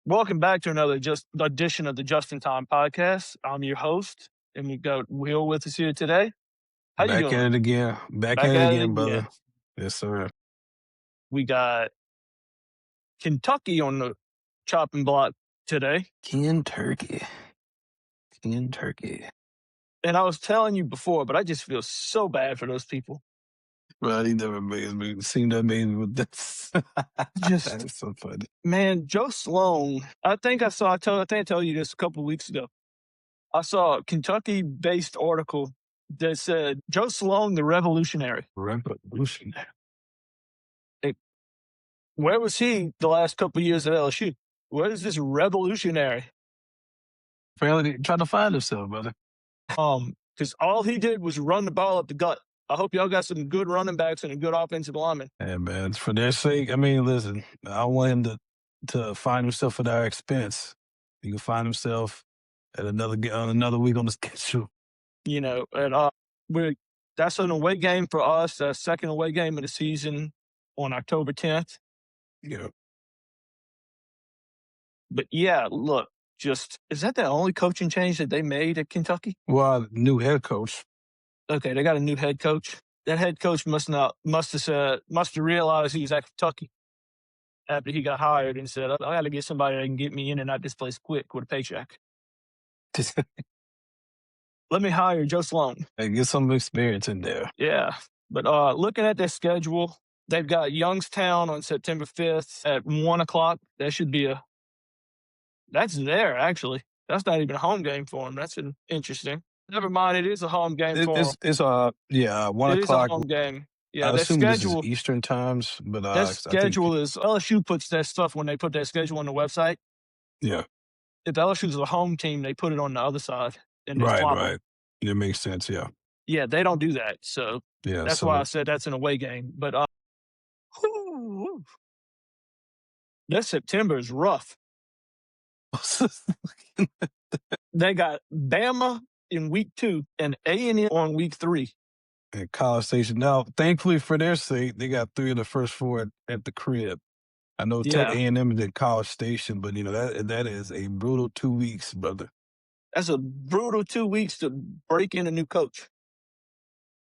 Welcome back to another just edition of the Just in Time podcast. I'm your host, and we got Will with us here today. How you Back at doing? it again. Back Back at it at it again, again. brother. Yes, sir. We got Kentucky on the chopping block today. King Turkey. King Turkey. And I was telling you before, but I just feel so bad for those people. Well, he never amazed me. Seemed to amaze me with this. Just That is so funny. man, Joe Sloan. I think I told you this a couple of weeks ago. I saw a Kentucky-based article that said Joe Sloan, the revolutionary. Revolutionary. Where was he the last couple of years at LSU? Where is this revolutionary? Apparently trying to find himself, brother. Because all he did was run the ball up the gut. I hope y'all got some good running backs and a good offensive lineman. Yeah, man. For their sake, I mean, listen, I want him to find himself at our expense. He can find himself at another week on the schedule. You know, and that's an away game for us, a second away game of the season on October 10th. Yeah. But yeah, look, is that the only coaching change that they made at Kentucky? Well, new head coach. Okay, they got a new head coach. That head coach must have realized he was at Kentucky after he got hired and said, I got to get somebody that can get me in and out this place quick with a paycheck. Let me hire Joe Sloan. Hey, get some experience in there. Yeah. But looking at their schedule, they've got Youngstown on September 5th at 1 o'clock. That should be that's there, actually. That's not even a home game for them. That's interesting. Never mind, it is a home game for them. It's 1 It is o'clock. a home game. Yeah, I their assume schedule. This is Eastern times, but their schedule is LSU puts that stuff when they put their schedule on the website. Yeah. If LSU's a home team, they put it on the other side. And Right. It makes sense, yeah. Yeah, they don't do that. So Yeah, that's why I said that's an away game. But that September is rough. They got Bama in week 2 and A&M on week 3. And College Station. Now, thankfully for their sake, they got 3 of the first 4 at the crib. I know Tech A&M is at College Station, but that is a brutal 2 weeks, brother. That's a brutal 2 weeks to break in a new coach.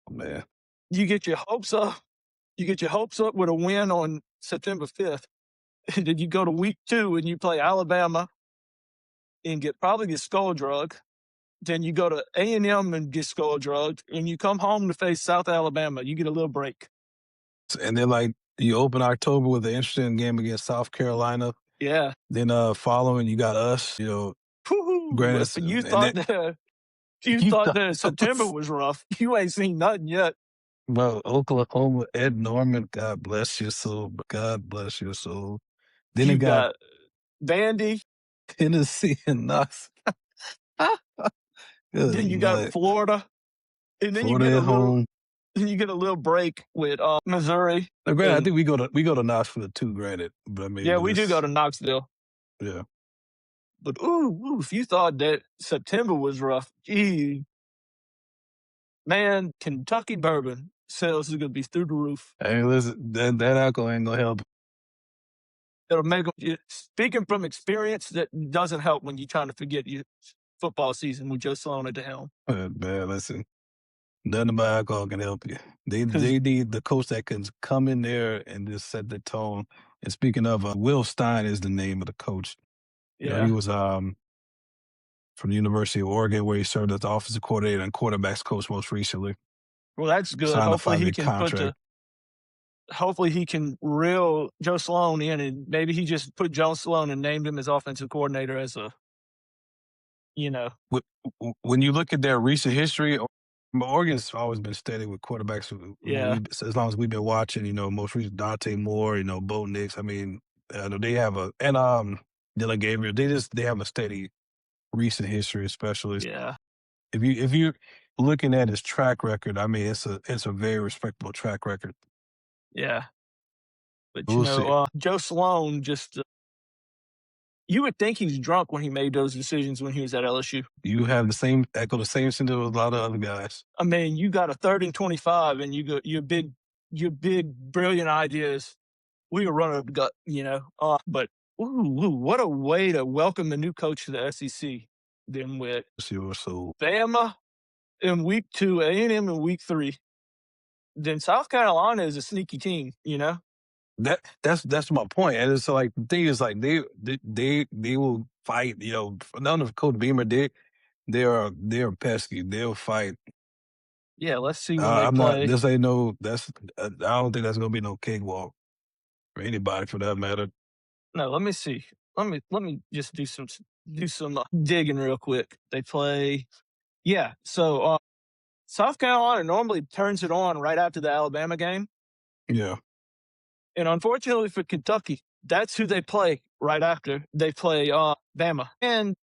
Oh, man. You get your hopes up. You get your hopes up with a win on September 5th. And then you go to week 2 and you play Alabama and probably get skull drugged. Then you go to A&M and get skull drugged. And you come home to face South Alabama. You get a little break. And then, you open October with an interesting game against South Carolina. Yeah. Then following, you got us, Granted, you thought that September was rough. You ain't seen nothing yet. Well, Oklahoma, Ed Norman, God bless your soul. God bless your soul. Then you got Vandy, Tennessee, and Knox. Then you got Florida, and then Florida at home. Then you get a little break with Missouri. Now, granted, I think we go to Knoxville too. Granted, but I mean, yeah, we do go to Knoxville. Yeah, but if you thought that September was rough, gee, man, Kentucky bourbon sales is gonna be through the roof. Hey, listen, that alcohol ain't gonna help. It'll make them. Speaking from experience, that doesn't help when you're trying to forget your football season with Joe Sloan at the helm. Man, listen, nothing about alcohol can help you. They need the coach that can come in there and just set the tone. And speaking of, Will Stein is the name of the coach. Yeah, he was from the University of Oregon, where he served as the offensive coordinator and quarterbacks coach most recently. Well, that's good. Hopefully he can reel Joe Sloan in, and maybe he just put Joe Sloan and named him as offensive coordinator as When you look at their recent history, Oregon's always been steady with quarterbacks. Yeah. As long as we've been watching, most recent Dante Moore, Bo Nix. I mean, they have Dylan Gabriel. They have a steady recent history, especially. Yeah. If you're looking at his track record, I mean, it's a very respectable track record. Yeah. But Joe Sloan just you would think he's drunk when he made those decisions when he was at LSU. You have the same symptoms with a lot of other guys. I mean, you got a 3rd and 25, and your big brilliant ideas. We were running up the gut, but ooh, what a way to welcome the new coach to the SEC. Then with So Bama in week 2, A&M in week 3. Then South Carolina is a sneaky team, you know? that's my point. And it's like the thing is like they will fight. You know, none of Coach Beamer they are pesky. They'll fight. Yeah, let's see when they I'm not. play. This ain't no. That's. I don't think that's gonna be no cakewalk for anybody for that matter. No, let me see. Let me just do some digging real quick. They play. Yeah, so South Carolina normally turns it on right after the Alabama game, Yeah. and unfortunately for Kentucky, that's who they play right after. They play Bama, and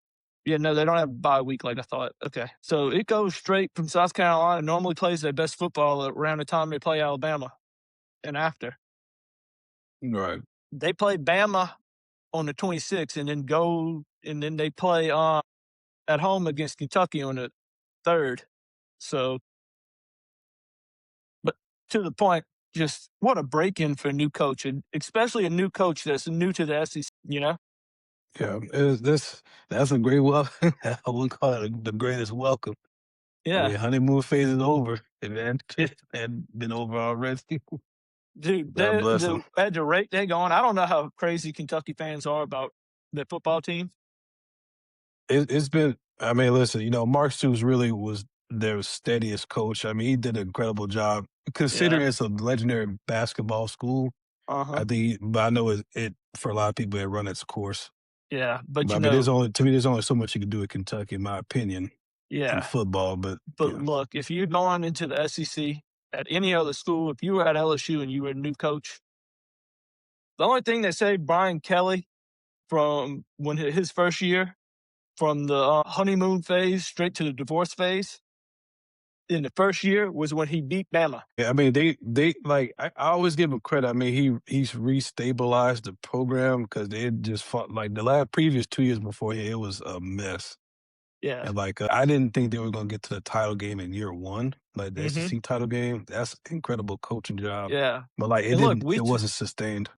yeah, no, they don't have a bye week like I thought. Okay, so it goes straight from South Carolina. Normally plays their best football around the time they play Alabama, and after Right. they play Bama on the 26th, and then they play at home against Kentucky on the 3rd. So, but to the point, just what a break in for a new coach, and especially a new coach that's new to the SEC. You know? Yeah. That's a great welcome. I would call it the greatest welcome. I Yeah, mean, honeymoon phase is over, and been over already. dude. God The bless them. the at the rate they're going, I don't know how crazy Kentucky fans are about their football team. It's been. I mean, listen. You know, Mark Stoops really was their steadiest coach. I mean, he did an incredible job Yeah. considering it's a legendary basketball school. Uh huh. But I know it for a lot of people it run its course. Yeah. But But you I mean, know, there's only so much you can do at Kentucky, in my opinion, in yeah. football. But But yeah, look, if you're going into the SEC at any other school, if you were at LSU and you were a new coach, the only thing they say Brian Kelly from when his first year, from the honeymoon phase straight to the divorce phase, in the first year was when he beat Bama. yeah. I mean, they like I always give him credit. I mean, he's restabilized the program because they just fought like the last previous 2 years before here, it was a mess. Yeah. And like I didn't think they were going to get to the title game in year one, like the Hmm. SEC title game. That's incredible coaching job. Yeah. But like And look, it wasn't sustained.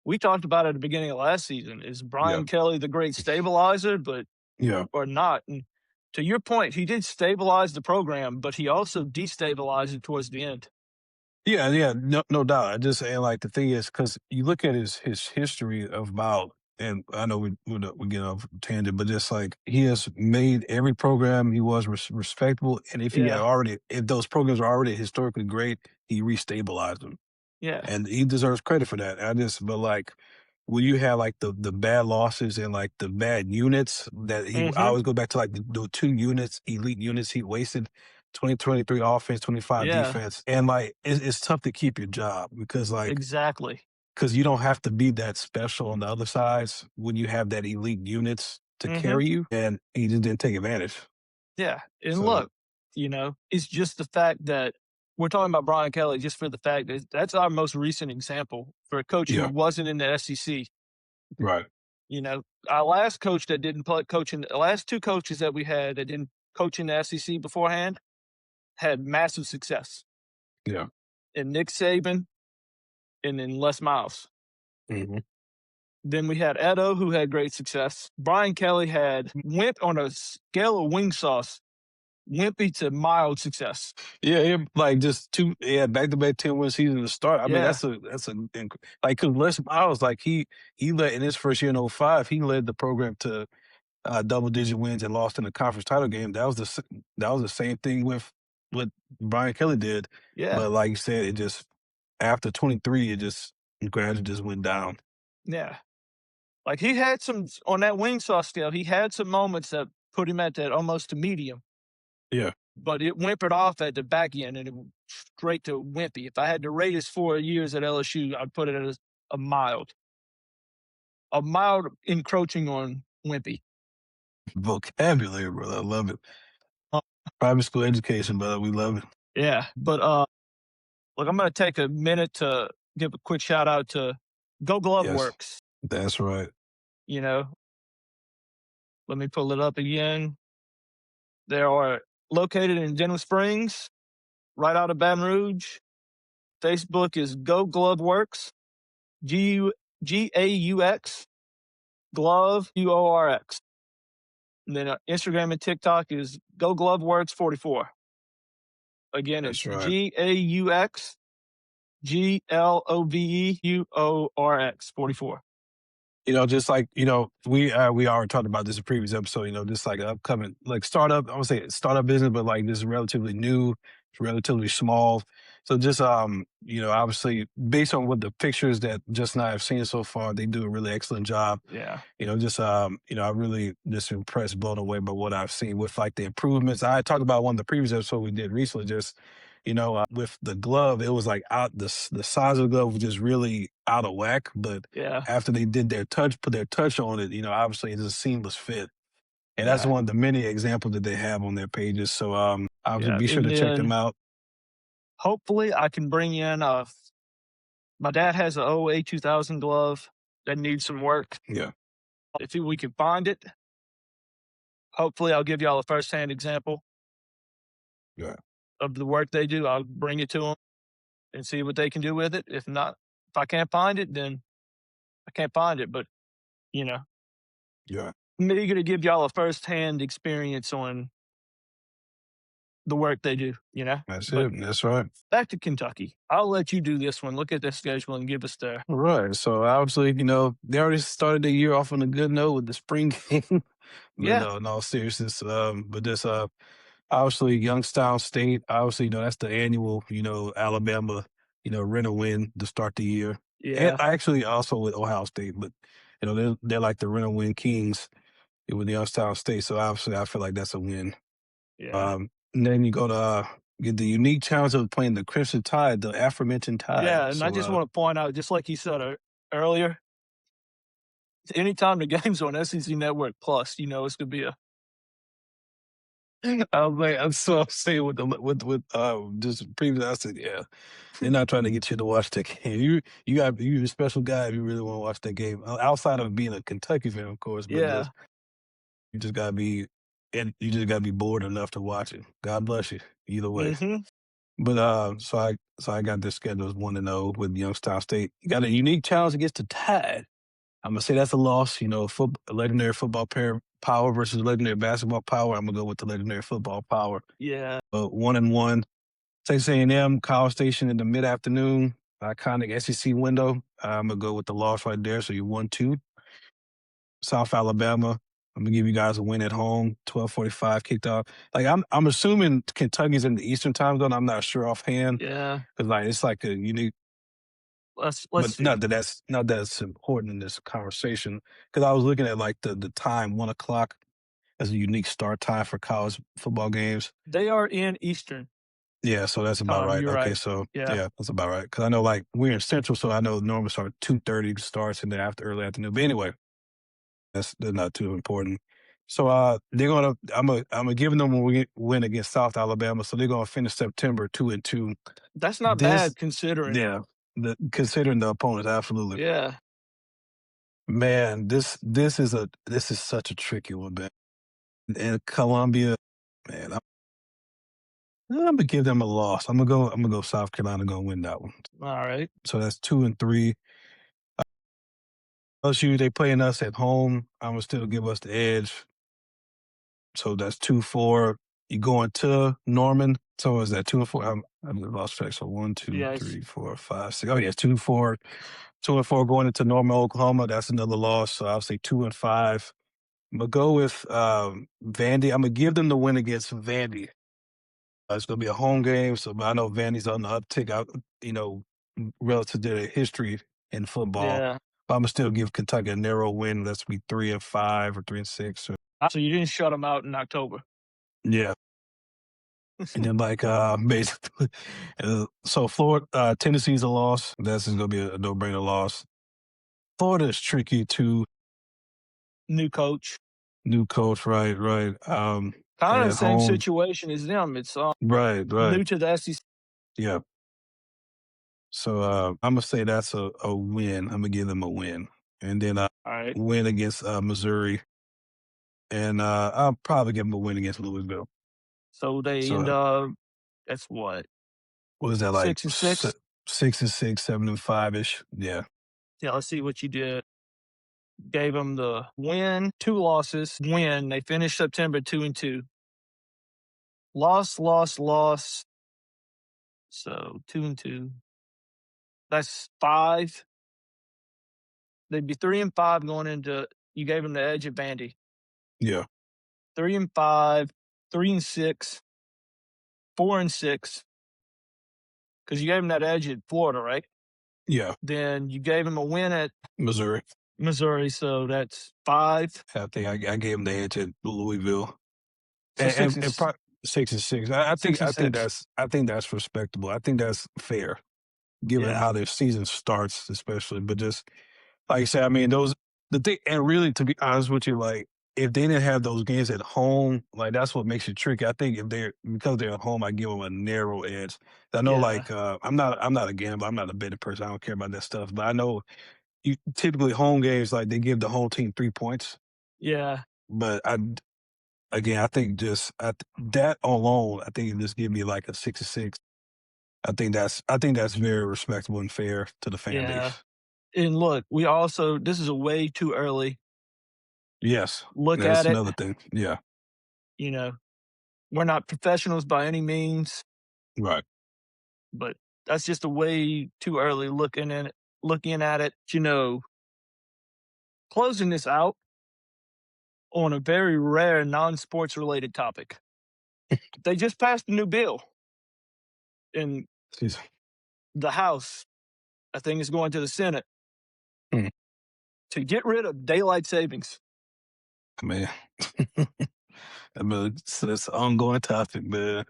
we talked about it at the beginning of last season. Is Yeah, Brian Kelly the great stabilizer, but yeah. or not? And to your point, he did stabilize the program, but he also destabilized it towards the end. Yeah, yeah, no doubt. I just saying, like the thing is, because you look at his history of about, and I know we get off tangent, but just like he has made every program he was respectable, and Yeah. if those programs are already historically great, he restabilized them, Yeah. and he deserves credit for that. But like when you have like the bad losses and like the bad units I Hmm. always go back to like the two units, elite units he wasted. 2023 offense, 25 Yeah. defense. And like it's tough to keep your job Exactly. because you don't have to be that special on the other sides when you have that elite units to Hmm. carry you. And he just didn't take advantage. Yeah. And So look, it's just the fact that we're talking about Brian Kelly just for the fact that that's our most recent example for a coach who yeah, wasn't in the SEC. right. Our last coach that didn't play coaching, the last two coaches that we had that didn't coach in the SEC beforehand had massive success. Yeah. And Nick Saban and then Les Miles. Hmm. Then we had Edo, who had great success. Brian Kelly went on a scale of wing sauce, wimpy to mild success. Yeah, like just back to back 10-win season to start. I mean, Yeah, like because Les Miles, like he led in his first year in '05, he led the program to double digit wins and lost in the conference title game. That was the same thing with what Brian Kelly did. yeah, But like you said, it just after 23, it just gradually just went down. yeah. Like he had some on that wing sauce scale. He had some moments that put him at that almost to medium, Yeah. but it whimpered off at the back end and it went straight to wimpy. If I had to rate his 4 years at LSU, I'd put it as a mild encroaching on wimpy. Vocabulary, brother. I love it. Uh, Private school education, brother. We love it. yeah, but look, I'm going to take a minute to give a quick shout out to Go Glove Yes, Worx. that's right. You know, let me pull it up again. They are located in Denham Springs, right out of Baton Rouge. Facebook is Go Glove Worx, G A U X. Glove Worx. And then Instagram and TikTok is Geaux Glove Worx 44. Again, That's it's right. GAUXGLOVEUORX 44. Just like we already talked about this in previous episode. Just like upcoming like startup. I would say startup business, but like this is relatively new, it's relatively small. So just obviously based on what the pictures that just now I've seen so far, they do a really excellent job. Yeah. I really just impressed, blown away by what I've seen with like the improvements. I talked about one of the previous episodes we did recently, just with the glove, it was like the size of the glove was just really out of whack. But Yeah. after they did put their touch on it, obviously it's a seamless fit. And that's Yeah. one of the many examples that they have on their pages. So obviously Yeah. be sure And to check them then out. hopefully I can bring in my dad has a A2000 glove that needs some work. Yeah. If we can find it, hopefully I'll give y'all a firsthand example Yeah. of the work they do. I'll bring it to them and see what they can do with it. If not, if I can't find it, then I can't find it. But, you know, Yeah. I'm eager to give y'all a firsthand experience on the work they do. That's But it. That's right. back to Kentucky. I'll let you do this one. Look at the schedule and give us their. All right. So obviously, they already started the year off on a good note with the spring game. But Yeah. no, in all seriousness, but this obviously Youngstown State, obviously, that's the annual, Alabama, rent a win to start the year. And Yeah. actually also with Ohio State, but they're like the rent a win kings with Youngstown State. So obviously I feel like that's a win. Yeah. And then you go to get the unique challenge of playing the Crimson Tide, the aforementioned Tide. Yeah. And I So just want to point out, just like you said earlier, anytime the game's on SEC Network Plus, it's going to be a. I was like, I'm so upset with the with just previous. I said, yeah, they're not trying to get you to watch that game. You're a special guy if you really want to watch that game. Outside of being a Kentucky fan, of course, but Yeah. just you just gotta be and you just gotta be bored enough to watch it. God bless you, either way. Hmm. But so I got this schedule as 1-0 with Youngstown State. You got a unique challenge against the Tide. I'm gonna say that's a loss. Legendary football power versus legendary basketball power. I'm gonna go with the legendary football power. Yeah. 1-1. Texas A&M, College Station in the mid-afternoon, iconic SEC window. I'm gonna go with the loss right there. So you 1-2. South Alabama. I'm gonna give you guys a win at home. 12:45 kicked off. Like I'm assuming Kentucky's in the Eastern time zone. I'm not sure offhand Yeah. because like it's like a unique, Let's but see. not that's important in this conversation because I was looking at like the time 1 o'clock as a unique start time for college football games. They are in Eastern Yeah, so that's about time. right. You're Okay, right. so Yeah. yeah, that's about right. Because I know like we're in Central, so I know normally start 2:30 starts in the early afternoon. But anyway, that's not too important. So I'm gonna give them a win against South Alabama. So they're gonna finish September 2-2. That's not This bad considering. yeah, considering the opponents, absolutely. Yeah. Man, this is such a tricky one, man. And Columbia, man, I'm gonna give them a loss. I'm gonna go South Carolina gonna win that one. All right. So that's 2-3. LSU, they playing us at home. I'm gonna still give us the edge. So that's 2-4. You going to Norman. So is that 2-4? I'm lost track. So one, two, Yes. three, four, five, six. Oh yeah, 2-4. 2-4 going into Norman, Oklahoma. That's another loss. So I'll say 2-5. I'm gonna go with Vandy. I'm gonna give them the win against Vandy. It's gonna be a home game, so I know Vandy's on the uptick. Relative to their history in football, Yeah. but I'm gonna still give Kentucky a narrow win. That's be 3-5 or 3-6. Or, So you didn't shut them out in October. yeah, and then like basically, so Florida, Tennessee's a loss. That's just gonna be a no-brainer loss. Florida is tricky too. New coach. New coach, right, right. Kind And of the at same home, situation as them. It's right, right. new to the SEC. Yeah. So I'm gonna say that's a win. I'm gonna give them a win, and then All right. win against Missouri, and I'll probably give them a win against Louisville. So they So end up. That's what what is that like 6-6. 6-6, 7-5 ish? Yeah, Yeah. Let's see what you did. Gave them the win, 2 losses, win. They finished September 2-2. Loss, loss, loss. So 2-2. That's 5. They'd be 3-5 going into. You gave them the edge at Vandy. Yeah. 3-5, 3-6, 4-6. Because you gave them that edge at Florida, right? Yeah. Then you gave them a win at Missouri. Missouri, so that's 5. I think I gave them the edge at Louisville. So And probably 6-6. six and six. I think that's respectable. I think that's fair, given Yeah, how their season starts, especially. But just like you said, I mean, those the thing, and really, to be honest with you, like if they didn't have those games at home, like that's what makes it tricky. I think if they're because they're at home, I give them a narrow edge. I know, yeah, like I'm not a gambler, I'm not a betting person. I don't care about that stuff. But I know you typically home games like they give the home team 3 points. yeah, But again, I think that alone, I think it just give me like a 6-6. I think that's very respectable and fair to the fan yeah. base. And look, this is a way too early Yes, look that's at it. another thing. Yeah, You know, we're not professionals by any means, right. but that's just a way too early looking at it. Closing this out on a very rare non-sports related topic. They just passed a new bill in Jeez. the House. I think it's going to the Senate Hmm. to get rid of daylight savings. I mean, I mean, it's an ongoing topic, man.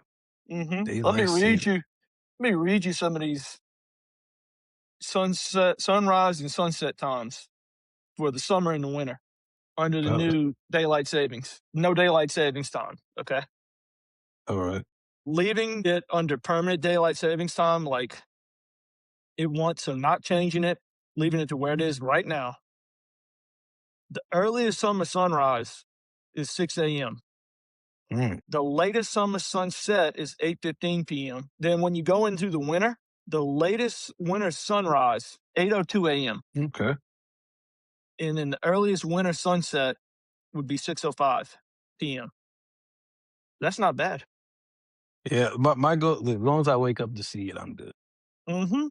Let me Daylight read saving. you. Let me read you some of these sunrise, and sunset times for the summer and the winter under the Oh, new daylight savings. No daylight savings time. Okay. all right. Leaving it under permanent daylight savings time, like it wants, so not changing it, leaving it to where it is right now. The earliest summer sunrise is 6 a.m. Mm, The latest summer sunset is 8:15 p.m. Then when you go into the winter, the latest winter sunrise, 8:02 a.m. okay. And then the earliest winter sunset would be 6:05 p.m. That's not bad. Yeah, my goal, as long as I wake up to see it, I'm good. Mm-hmm.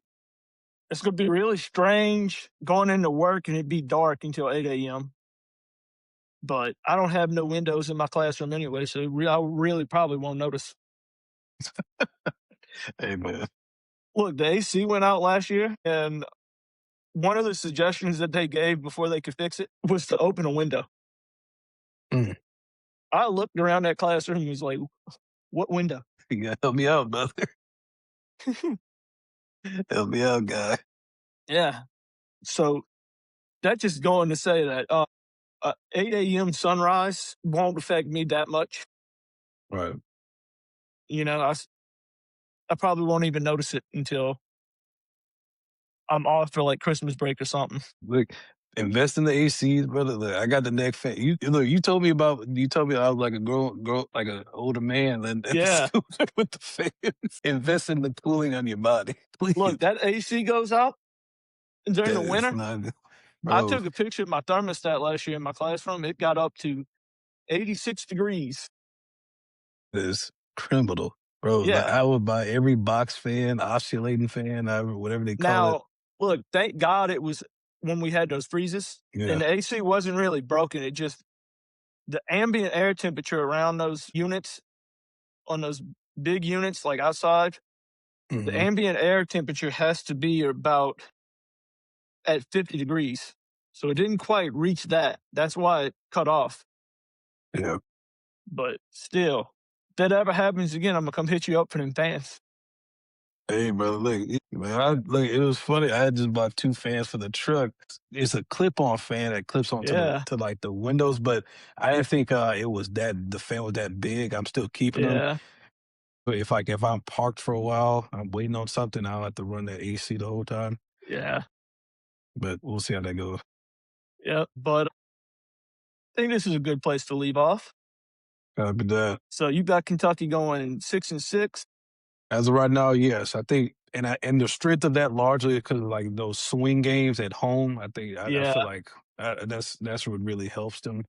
It's gonna be really strange going into work and it'd be dark until 8 a.m. But I don't have no windows in my classroom anyway, so I really probably won't notice. Hey, man. Look, the AC went out last year, and one of the suggestions that they gave before they could fix it was to open a window. Mm, I looked around that classroom and was like, what window? you gotta help me out, brother. Help me out, guy. Yeah. So that's just going to say that 8 a.m. sunrise won't affect me that much. Right. You know, I probably won't even notice it until I'm off for like Christmas break or something. Look, invest in the ACs, brother. Look, I got the neck fan. You told me I was like a girl, like an older man, and at the Yeah. school with the fans. Invest in the cooling on your body, please. Look, that AC goes out during the That is winter. not, I bro. took a picture of my thermostat last year in my classroom. It got up to 86 degrees. That is criminal, bro. Like Yeah. I would buy every box fan, oscillating fan, whatever they call it. Now, look, thank God it was when we had those freezes and Yeah. the AC wasn't really broken. It just, the ambient air temperature around those units, on those big units like outside, the Hmm. ambient air temperature has to be about at 50 degrees. So it didn't quite reach that. That's why it cut off. Yeah. But still, if that ever happens again, I'm gonna come hit you up for them fans. Hey, bro, look, man, look, it was funny. I had just bought 2 fans for the truck. It's a clip-on fan that clips onto Yeah, like the windows, but I didn't think it was that the fan was that big. I'm still keeping them. yeah, But if I'm parked for a while, I'm waiting on something, I'll have to run that AC the whole time. yeah, But we'll see how that goes. yeah. But I think this is a good place to leave off. But So you got Kentucky going 6-6. as of right now, yes, I think, and the strength of that largely because of like those swing games at home. I think I Yeah, feel like That's what really helps them.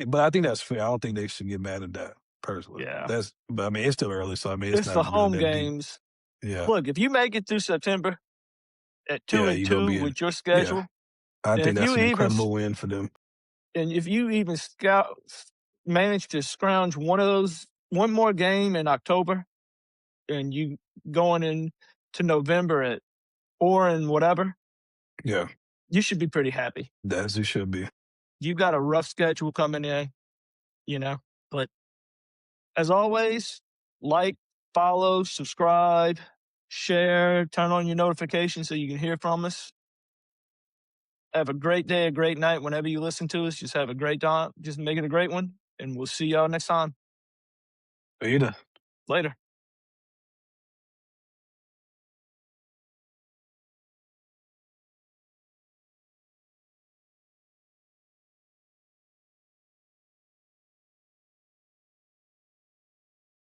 But I think that's fair. I don't think they should get mad at that personally. Yeah. But I mean, it's still early, so I mean, it's It's the not really home that deep. games. Yeah, Look, if you make it through September at two yeah, and you gonna two be in. with your Yeah, schedule, I and think if that's you an even incredible win for them. manage to scrounge one more game in October, and you going in to November at 4 and whatever, Yeah, you should be pretty happy. as it should be. You got a rough schedule coming in, you know. But as always, like, follow, subscribe, share, turn on your notifications so you can hear from us. Have a great day, a great night whenever you listen to us. Just have a great time. Just make it a great one. And we'll see y'all next time. Later. Later.